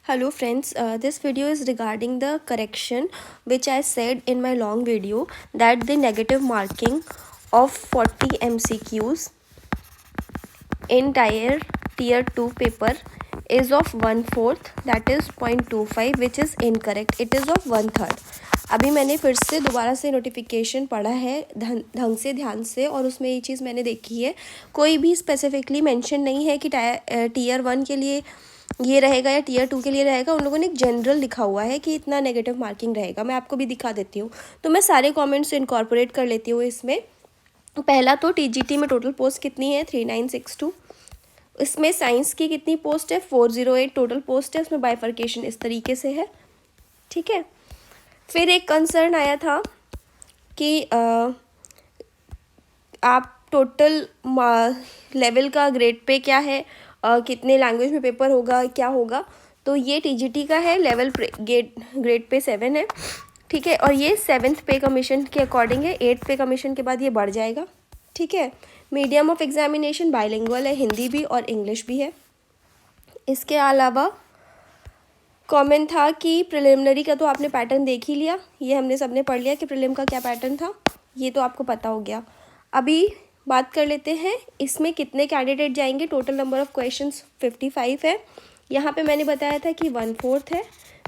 Hello friends, this video is regarding the correction which I said in my long video that the negative marking of 40 MCQs in tier 2 paper is of 1/4, that is 0.25, which is incorrect. It is of 1/3. अभी मैंने फिर से दोबारा से notification पढ़ा है ढंग से ध्यान से, और उसमें ये चीज़ मैंने देखी है, कोई भी स्पेसिफिकली मेंशन नहीं है कि tier 1 के लिए ये रहेगा या tier 2 के लिए रहेगा। उन लोगों ने एक जनरल लिखा हुआ है कि इतना नेगेटिव मार्किंग रहेगा। मैं आपको भी दिखा देती हूँ, तो मैं सारे कमेंट्स इनकॉर्पोरेट कर लेती हूँ इसमें। पहला तो TGT में टोटल पोस्ट कितनी है, 3962। इसमें साइंस की कितनी पोस्ट है, 408 टोटल पोस्ट है। उसमें बाइफर्केशन इस तरीके से है, ठीक है। फिर एक कंसर्न आया था कि आप टोटल लेवल का ग्रेड पे क्या है, कितने लैंग्वेज में पेपर होगा, क्या होगा। तो ये TGT का है, लेवल ग्रेड पे 7 है, ठीक है। और ये 7th पे कमीशन के अकॉर्डिंग है, 8th पे कमीशन के बाद ये बढ़ जाएगा, ठीक है। मीडियम ऑफ एग्जामिनेशन बाइलिंगुअल है, हिंदी भी और इंग्लिश भी है। इसके अलावा कमेंट था कि प्रिलिमिनरी का तो आपने पैटर्न देख ही लिया, ये हमने सबने पढ़ लिया कि प्रिलिम का क्या पैटर्न था, ये तो आपको पता हो गया। अभी बात कर लेते हैं इसमें कितने कैंडिडेट जाएंगे। टोटल नंबर ऑफ क्वेश्चंस 55 है। यहाँ पे मैंने बताया था कि 1/4 है,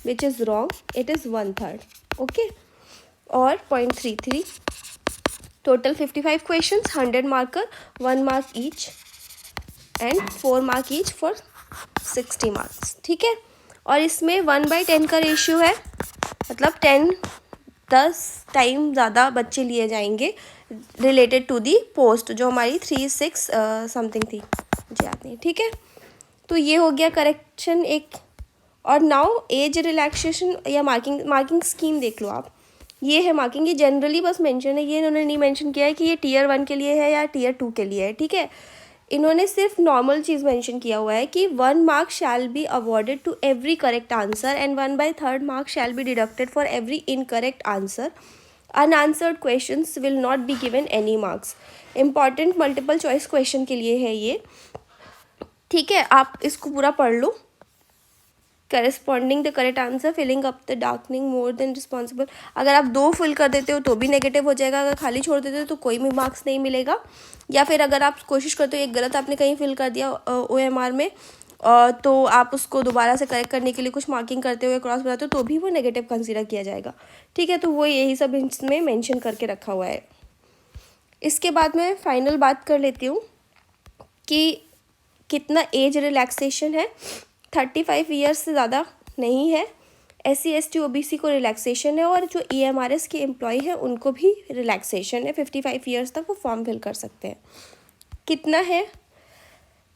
which is wrong, it is 1/3, okay. और 0.33 total 55 questions, 100 marker, 1 mark each and 4 mark each for 60 marks, ठीक है। और इसमें 1/10 का रेशियो है, मतलब 10 टाइम ज़्यादा बच्चे लिए जाएंगे रिलेटेड टू दी पोस्ट, जो हमारी 36 समथिंग थी, मुझे याद नहीं, ठीक है। तो ये हो गया करेक्शन एक। और नाउ एज रिलैक्सेशन या मार्किंग स्कीम देख लो आप। ये है मार्किंग, ये जनरली बस मेंशन है, ये इन्होंने नहीं मेंशन किया है कि ये tier 1 के लिए है या tier 2 के लिए है, ठीक है। इन्होंने सिर्फ नॉर्मल चीज़ मेंशन किया हुआ है कि 1 mark shall be awarded to every correct answer and 1/3 mark shall be deducted for every incorrect answer. Unanswered questions will not be given any marks. Important multiple choice question के लिए है ये, ठीक है। आप इसको पूरा पढ़ लो। Corresponding the correct answer, filling up the darkening more than responsible. अगर आप 2 फिल कर देते हो तो भी नेगेटिव हो जाएगा, अगर खाली छोड़ देते हो तो कोई भी मार्क्स नहीं मिलेगा। या फिर अगर आप कोशिश करते हो एक गलत आपने कहीं फिल कर दिया OMR में, तो आप उसको दोबारा से करेक्ट करने के लिए कुछ मार्किंग करते हुए क्रॉस बनाते हो तो भी वो नेगेटिव कंसीडर किया जाएगा, ठीक है। तो वो यही सब इसमें मेंशन करके रखा हुआ है। इसके बाद मैं फाइनल बात कर लेती हूँ कि कितना एज रिलैक्सेशन है। 35 ईयर्स से ज़्यादा नहीं है। SC ST OBC को रिलैक्सेशन है, और जो EMRS के एम्प्लॉय हैं उनको भी रिलैक्सेशन है। 55 ईयर्स तक वो फॉर्म फिल कर सकते हैं। कितना है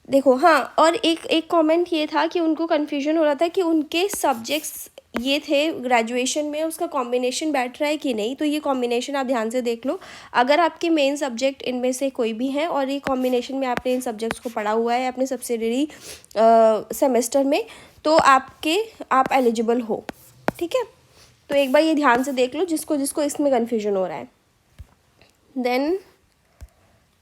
देखो, हाँ। और एक कमेंट ये था कि उनको कन्फ्यूजन हो रहा था कि उनके सब्जेक्ट्स ये थे ग्रेजुएशन में, उसका कॉम्बिनेशन बैठ रहा है कि नहीं। तो ये कॉम्बिनेशन आप ध्यान से देख लो। अगर आपके मेन सब्जेक्ट इनमें से कोई भी है और ये कॉम्बिनेशन में आपने इन सब्जेक्ट्स को पढ़ा हुआ है अपने सब्सिडरी सेमेस्टर में, तो आप एलिजिबल हो, ठीक है। तो एक बार ये ध्यान से देख लो जिसको जिसको इसमें कन्फ्यूजन हो रहा है। Then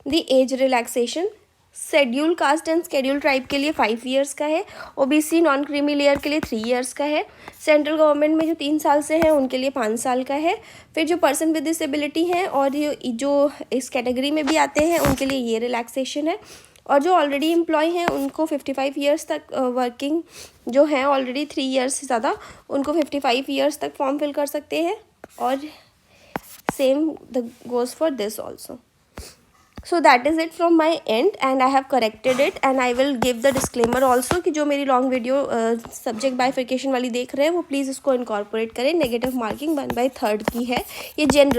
the age relaxation, schedule caste and schedule tribe के लिए 5 ईयर्स का है। OBC नॉन क्रीमी लेयर के लिए 3 ईयर्स का है। सेंट्रल गवर्नमेंट में जो 3 साल से हैं उनके लिए 5 साल का है। फिर जो पर्सन विद डिसेबिलिटी हैं और जो इस कैटेगरी में भी आते हैं उनके लिए ये रिलैक्सेशन है। और जो ऑलरेडी एम्प्लॉय हैं उनको 55 ईयर्स तक, वर्किंग जो हैं ऑलरेडी 3 ईयर्स से ज़्यादा, उनको 55 ईयर्स तक फॉर्म फिल कर सकते हैं। और same the goes for this also. So that is it from my end and I have corrected it and I will give the disclaimer also कि जो मेरी लॉन्ग वीडियो सब्जेक्ट बाइफिकेशन वाली देख रहे हैं वो प्लीज़ इसको इनकॉर्पोरेट करें। नेगेटिव मार्किंग 1/3 की है, ये जनरल